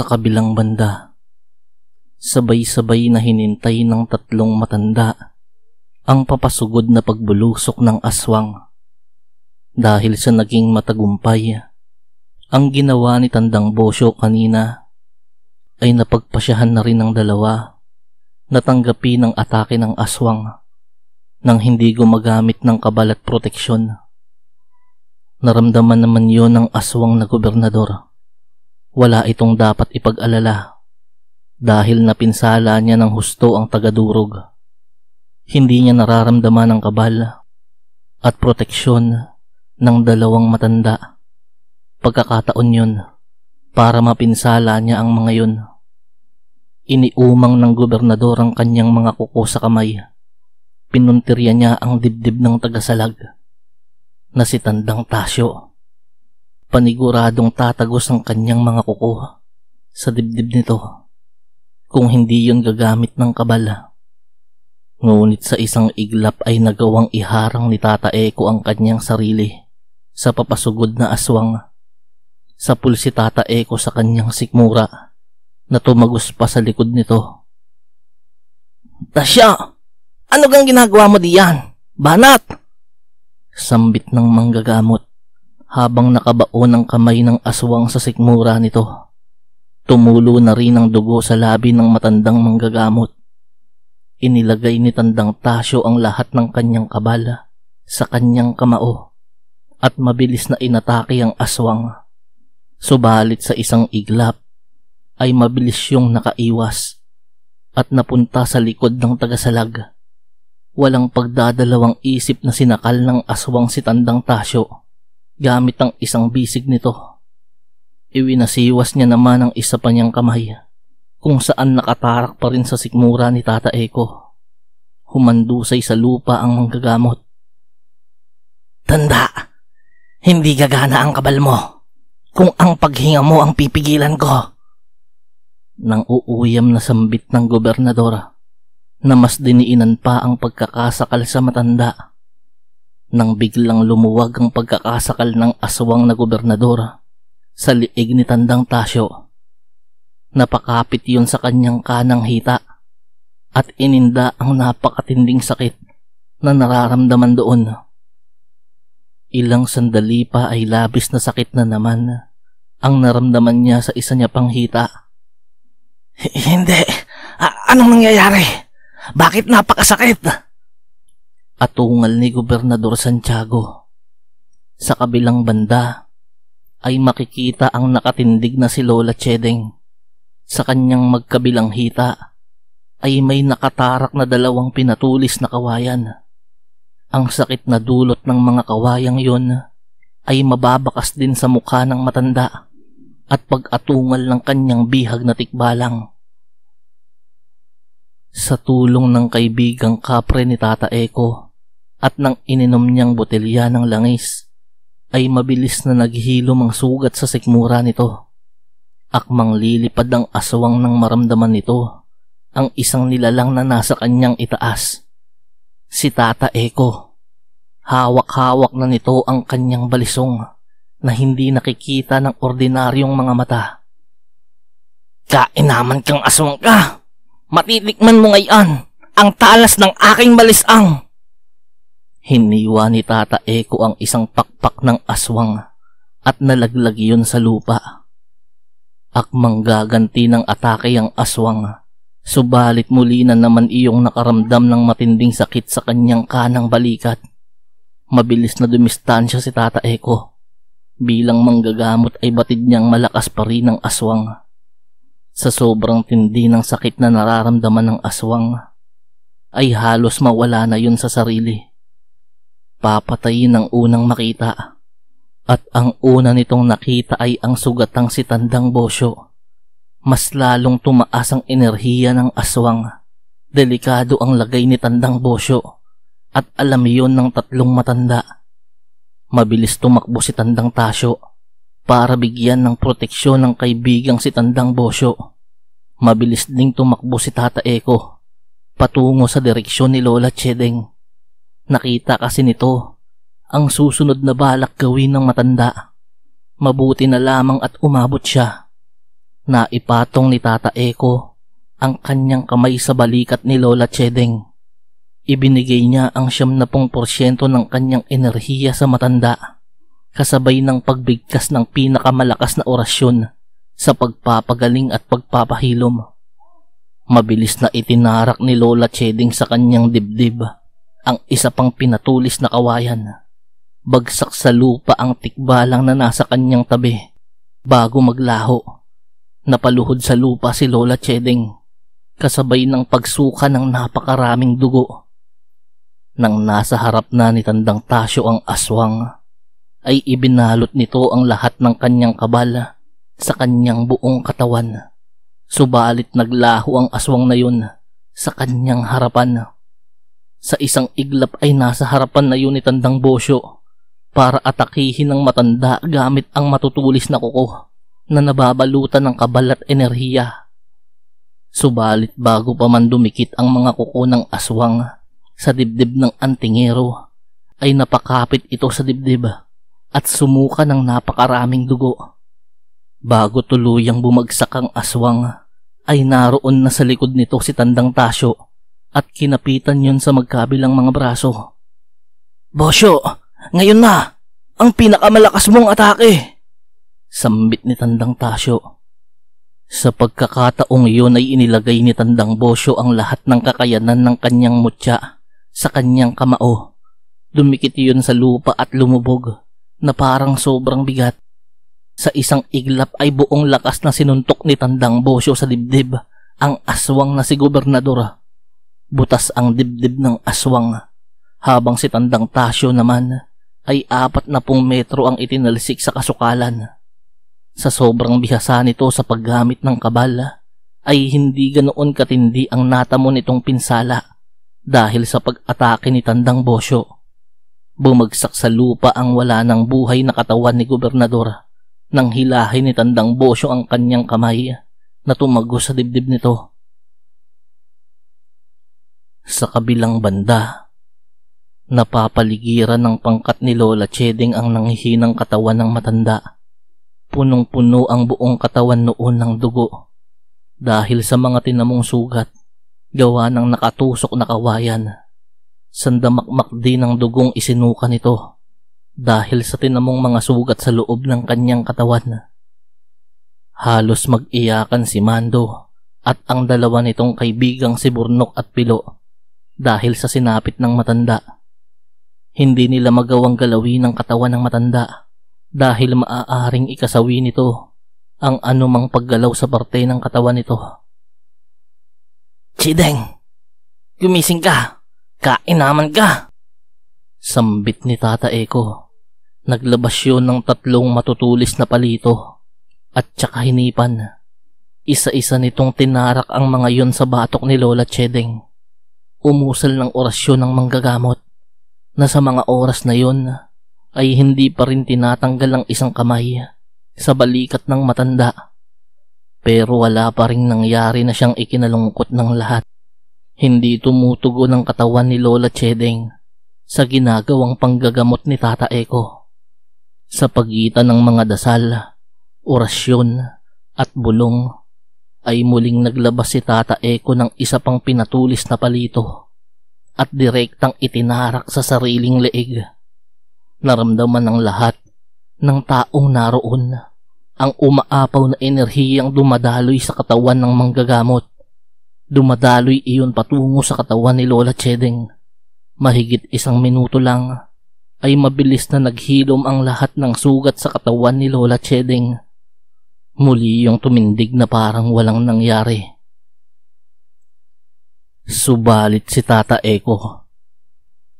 Sa kabilang banda, sabay-sabay na hinintay ng tatlong matanda ang papasugod na pagbulusok ng aswang. Dahil sa naging matagumpay ang ginawa ni Tandang Bosyo kanina, ay napagpasyahan na rin ng dalawa na tanggapin ang atake ng aswang nang hindi gumagamit ng kabal at proteksyon. Naramdaman naman yon ng aswang na gobernador. Wala itong dapat ipag-alala dahil napinsala niya ng husto ang tagadurog. Hindi niya nararamdaman ang kabal at proteksyon ng dalawang matanda. Pagkakataon yun para mapinsala niya ang mga yun. Iniumang ng gobernador ang kanyang mga kuko sa kamay. Pinuntirya niya ang dibdib ng tagasalag na si Tandang Tasyo. Paniguradong tatagos ang kanyang mga kuko sa dibdib nito kung hindi yun gagamit ng kabal. Ngunit sa isang iglap ay nagawang iharang ni Tata Eko ang kanyang sarili sa papasugod na aswang. Sapul si Tata Eko sa kanyang sikmura na tumagos pa sa likod nito. "Tasya! Ano kang ginagawa mo diyan? Banat!" Sambit ng manggagamot habang nakabaon ang kamay ng aswang sa sikmura nito. Tumulo na rin ang dugo sa labi ng matandang manggagamot. Inilagay ni Tandang Tasyo ang lahat ng kanyang kabal sa kanyang kamao at mabilis na inatake ang aswang. Subalit sa isang iglap ay mabilis yung nakaiwas at napunta sa likod ng tagasalag. Walang pagdadalawang isip na sinakal ng aswang si Tandang Tasyo gamit ang isang bisig nito. Iwinasiwas niya naman ang isa pa niyang kamay kung saan nakatarak pa rin sa sikmura ni Tata Eko. Humandusay sa lupa ang manggagamot. "Tanda, hindi gagana ang kabal mo kung ang paghinga mo ang pipigilan ko." Nang uuyam na sambit ng gobernador na mas diniinan pa ang pagkakasakal sa matanda. Nang biglang lumuwag ang pagkakasakal ng aswang na gobernador sa liig ni Tandang Tasyo. Napakapit yun sa kanyang kanang hita at ininda ang napakatinding sakit na nararamdaman doon. Ilang sandali pa ay labis na sakit na naman ang naramdaman niya sa isa niya pang hita. "Hindi! Anong nangyayari? Bakit napakasakit?" Atungal ni Gobernador Santiago. Sa kabilang banda ay makikita ang nakatindig na si Lola Chedeng. Sa kanyang magkabilang hita ay may nakatarak na dalawang pinatulis na kawayan. Ang sakit na dulot ng mga kawayang yon ay mababakas din sa mukha ng matanda at pag-atungal ng kanyang bihag na tikbalang. Sa tulong ng kaibigang kapre ni Tata Eko at ng ininom niyang botelya ng langis, ay mabilis na naghihilom ang sugat sa sikmura nito. Akmang lilipad ang aswang nang maramdaman nito ang isang nilalang na nasa kanyang itaas. Si Tata Eko. Hawak-hawak na nito ang kanyang balisong na hindi nakikita ng ordinaryong mga mata. "Kainaman kang aswang ka! Matitikman mo ngayon ang talas ng aking balisang!" Hiniwa ni Tata Eko ang isang pakpak ng aswang at nalaglag yun sa lupa. Akmang gaganti ng atake ang aswang, subalit muli na naman iyong nakaramdam ng matinding sakit sa kanyang kanang balikat. Mabilis na dumistansya si Tata Eko. Bilang manggagamot ay batid niyang malakas pa rin ang aswang. Sa sobrang tindi ng sakit na nararamdaman ng aswang, ay halos mawala na yun sa sarili. Papatayin ang unang makita, at ang una nitong nakita ay ang sugatang si Tandang Bosyo. Mas lalong tumaas ang enerhiya ng aswang. Delikado ang lagay ni Tandang Bosyo at alam iyon ng tatlong matanda. Mabilis tumakbo si Tandang Tasyo para bigyan ng proteksyon ng kaibigang si Tandang Bosyo. Mabilis ding tumakbo si Tata Eko patungo sa direksyon ni Lola Chedeng. Nakita kasi nito ang susunod na balak gawin ng matanda. Mabuti na lamang at umabot siya. Naipatong ni Tata Eko ang kanyang kamay sa balikat ni Lola Chedeng. Ibinigay niya ang 70% ng kanyang enerhiya sa matanda, kasabay ng pagbigkas ng pinakamalakas na orasyon sa pagpapagaling at pagpapahilom. Mabilis na itinarak ni Lola Chedeng sa kanyang dibdib ang isa pang pinatulis na kawayan. Bagsak sa lupa ang tikbalang na nasa kanyang tabi bago maglaho. Napaluhod sa lupa si Lola Chedeng, kasabay ng pagsuka ng napakaraming dugo. Nang nasa harap na ni Tandang Tasyo ang aswang, ay ibinalot nito ang lahat ng kanyang kabal sa kanyang buong katawan. Subalit naglaho ang aswang na yun sa kanyang harapan. Sa isang iglap ay nasa harapan na yun ni Tandang Bosyo para atakihin ng matanda gamit ang matutulis na kuko na nababalutan ng kabal at enerhiya. Subalit bago pa man dumikit ang mga kuko ng aswang sa dibdib ng antingero, ay napakapit ito sa dibdib at sumuka ng napakaraming dugo. Bago tuluyang bumagsak ang aswang, ay naroon na sa likod nito si Tandang Tasyo at kinapitan yun sa magkabilang mga braso. "Bosyo, ngayon na! Ang pinakamalakas mong atake!" sambit ni Tandang Tasyo. Sa pagkakataong iyon ay inilagay ni Tandang Bosyo ang lahat ng kakayanan ng kanyang mutya sa kanyang kamao. Dumikit iyon sa lupa at lumubog na parang sobrang bigat. Sa isang iglap ay buong lakas na sinuntok ni Tandang Bosyo sa dibdib ang aswang na si Gobernador. Butas ang dibdib ng aswang, habang si Tandang Tasyo naman ay 40 metro ang itinalsik sa kasukalan. Sa sobrang bihasa nito sa paggamit ng kabal, ay hindi ganoon katindi ang natamo nitong pinsala dahil sa pag-atake ni Tandang Bosyo. Bumagsak sa lupa ang wala ng buhay na katawan ni Gobernador nang hilahin ni Tandang Bosyo ang kanyang kamay na tumagos sa dibdib nito. Sa kabilang banda, napapaligiran ng pangkat ni Lola Chedeng ang nanghihinang katawan ng matanda. Punong-puno ang buong katawan noon ng dugo dahil sa mga tinamong sugat gawa ng nakatusok na kawayan. Sandamakmak din ang dugong isinuka nito dahil sa tinamong mga sugat sa loob ng kanyang katawan. Halos mag-iyakan si Mando at ang dalawa nitong kaibigang si Burnok at Pilo dahil sa sinapit ng matanda. Hindi nila magawang galawin ang katawan ng matanda dahil maaaring ikasawi nito ang anumang paggalaw sa parte ng katawan nito. "Chedeng, gumising ka! Kain naman ka!" sambit ni Tata Eko. Naglabas yun ng 3 matutulis na palito at tsaka hinipan. Isa-isa nitong tinarak ang mga yun sa batok ni Lola Chedeng. Umusal ng orasyon ng manggagamot na sa mga oras na yun ay hindi pa rin tinatanggal ang isang kamay sa balikat ng matanda. Pero wala pa rin nangyari na siyang ikinalungkot ng lahat. Hindi tumutugon ang katawan ni Lola Chedeng sa ginagawang panggagamot ni Tata Eko. Sa pagitan ng mga dasal, orasyon at bulong ay muling naglabas si Tata Eko ng isa pang pinatulis na palito at direktang itinarak sa sariling leeg. Naramdaman ng lahat ng taong naroon ang umaapaw na enerhiyang dumadaloy sa katawan ng manggagamot. Dumadaloy iyon patungo sa katawan ni Lola Chedeng. Mahigit 1 minuto lang ay mabilis na naghilom ang lahat ng sugat sa katawan ni Lola Chedeng. Muli yung tumindig na parang walang nangyari. Subalit si Tata Eko,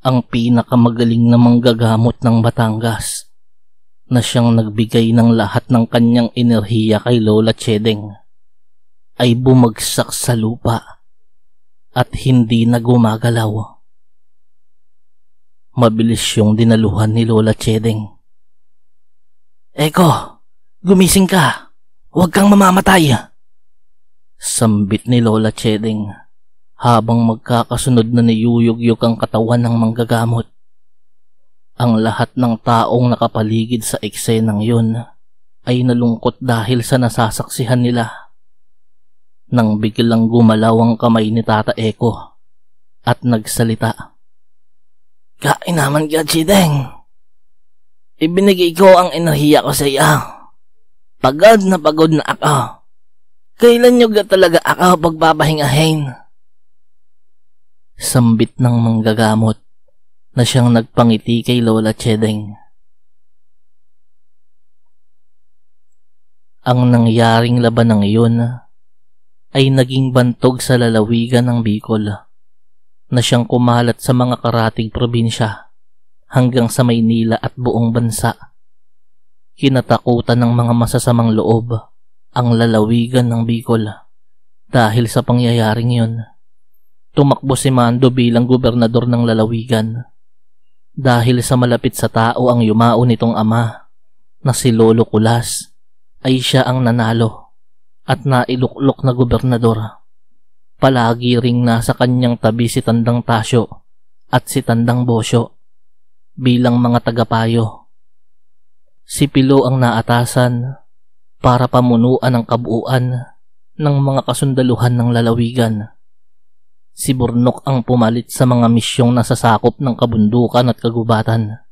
ang pinakamagaling na manggagamot ng Batangas, na siyang nagbigay ng lahat ng kanyang enerhiya kay Lola Chedeng, ay bumagsak sa lupa at hindi na gumagalaw. Mabilis yung dinaluhan ni Lola Chedeng. "Eko, gumising ka! Huwag kang mamamatay!" sambit ni Lola Chedeng habang magkakasunod na niyuyugyug ang katawan ng manggagamot. Ang lahat ng taong nakapaligid sa eksenang yun ay nalungkot dahil sa nasasaksihan nila. Nang biglang gumalaw ang kamay ni Tata Eko at nagsalita. Kain naman ka, Chideng. Ibinigay ko ang enerhiya ko sa iyo. Pagod na ako. Kailan nyo ga talaga ako pagpapahingahin? Sambit ng manggagamot na siyang nagpangiti kay Lola Chedeng. Ang nangyaring labanang iyon ay naging bantog sa lalawigan ng Bicol na siyang kumalat sa mga karatig probinsya hanggang sa Maynila at buong bansa. Kinatakutan ng mga masasamang loob ang lalawigan ng Bicol dahil sa pangyayaring yun. Tumakbo si Mando bilang gobernador ng lalawigan dahil sa malapit sa tao ang yumao nitong ama na si Lolo Kulas ay siya ang nanalo at nailuklok na gobernador. Palagi ring nasa kanyang tabi si Tandang Tasyo at si Tandang Bosyo bilang mga tagapayo. Si Pilo ang naatasan para pamunuan ang kabuuan ng mga kasundaluhan ng lalawigan. Si Burnok ang pumalit sa mga misyong nasasakop ng kabundukan at kagubatan.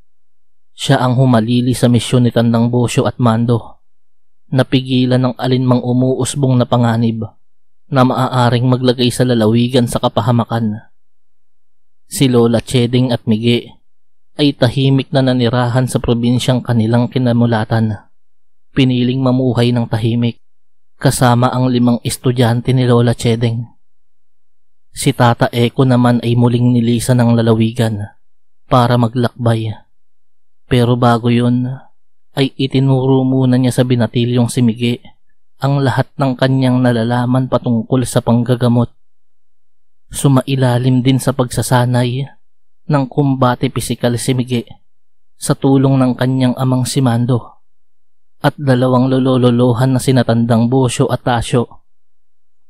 Siya ang humalili sa misyon ni Tandang Bosyo at Mando, napigilan ng alinmang umuusbong na panganib na maaaring maglagay sa lalawigan sa kapahamakan. Si Lola Chedeng at Mige ay tahimik na nanirahan sa probinsyang kanilang kinamulatan. Piniling mamuhay ng tahimik kasama ang 5 estudyante ni Lola Chedeng. Si Tata Eko naman ay muling nilisan ng lalawigan para maglakbay. Pero bago yun, ay itinuro muna niya sa binatilyong si Mige ang lahat ng kanyang nalalaman patungkol sa panggagamot. Sumailalim din sa pagsasanay ng kumbate pisikal si Mige sa tulong ng kanyang amang si Mando at 2 lololohan na sina Tandang Bosyo at Tasyo.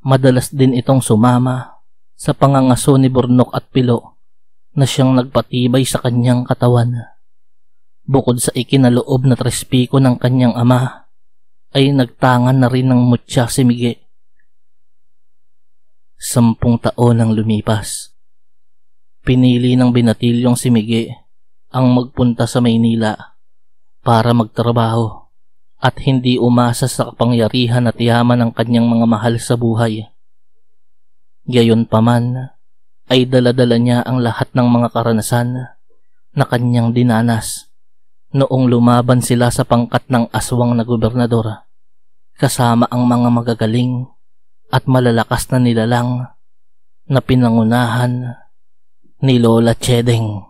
Madalas din itong sumama sa pangangaso ni Burnok at Pilo na siyang nagpatibay sa kanyang katawan. Bukod sa ikinaloob na trespiko ng kanyang ama, ay nagtangan na rin ng mutya si Mige. 10 taon ang lumipas. Pinili ng binatilyong si Mige ang magpunta sa Maynila para magtrabaho at hindi umasa sa kapangyarihan at yaman ng kanyang mga mahal sa buhay. Gayunpaman ay dala-dala niya ang lahat ng mga karanasan na kanyang dinanas noong lumaban sila sa pangkat ng aswang na gobernador, kasama ang mga magagaling at malalakas na nilalang na pinangunahan ni Lola Chedeng.